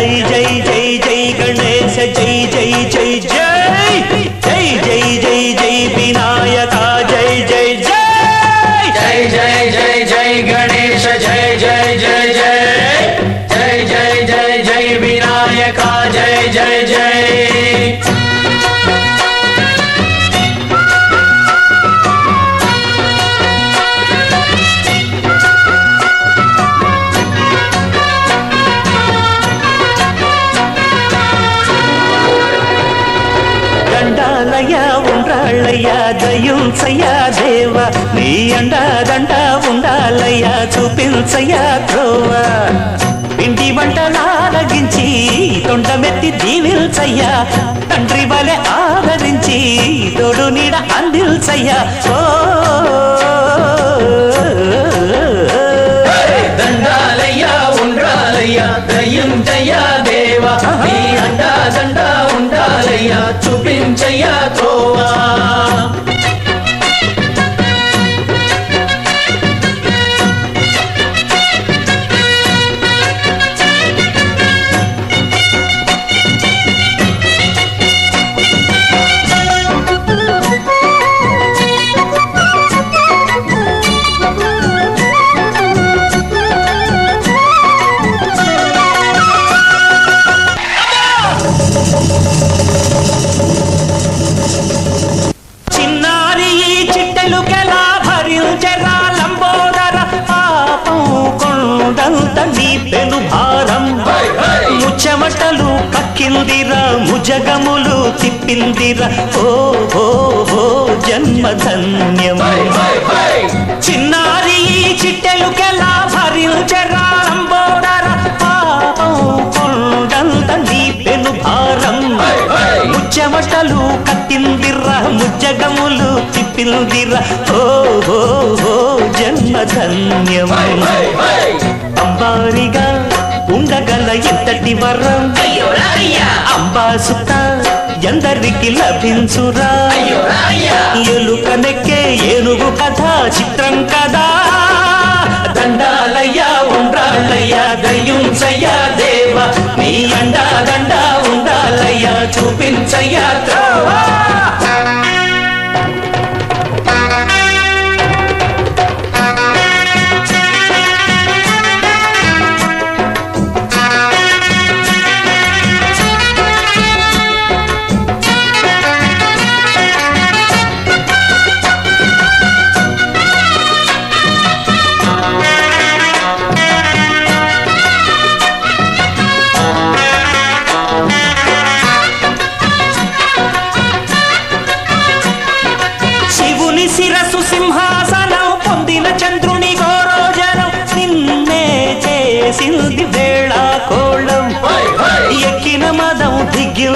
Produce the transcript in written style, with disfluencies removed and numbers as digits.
జై జై జై జై గణేశ జై జై జై జై జై జై జై జై వినాయక జై జై జై జై జై జై జై గణేశ జై జై జై జై జై జై జై జై వినాయక జై జై జై ఉండాలయ్యా దయుంచయ్యా దేవ నీ అండాదండ ఉండాలయ్యా చూపించయ్యా త్రోవ పిండి వంటలారగించి తొండమెత్తి దీవిల్చయ్యా తండ్రి వలె ఆదరించి తోడు నీడ అందిల్చయ్యా ఓ దండాలయ్యా ఉండాలయ్యా దయుంచయ్యా దేవ నీ అండాదండ ఉండాలయ్యా చూపించయ్యా త్రోవా ముచ్చమటలు కక్కిందిరా ముజగములు తిప్పిందిరా ఓ ఓ ఓ జన్మధన్యం చిన్నారి చిట్టెలుకెలా భరించరా లంబోదర పాపం కొండంత నీ పెను భారం ముచ్చమటలు కక్కిందిరా ముజగములు తిప్పిందిరా ఓ ఓ ఓ జన్మధన్యం అంబారిగా ఉండగల ఎంతటి వరం అంబాసుత ఎందరికి లభించురా ఎలుకనెక్కే ఏనుగు కథ చిత్రం కదా దండాలయ్యా ఉండాలయ్యా దయుంచయ్యా దేవ నీ అండా దండ ఉండాలయ్యా చూపించయ్యా త్రోవా శిరసు సింహాసనం పొందిన చంద్రుని గోరోజనం నిన్నే చేసింది వేళ కోళం ఎక్కిన మదం దిగ్గి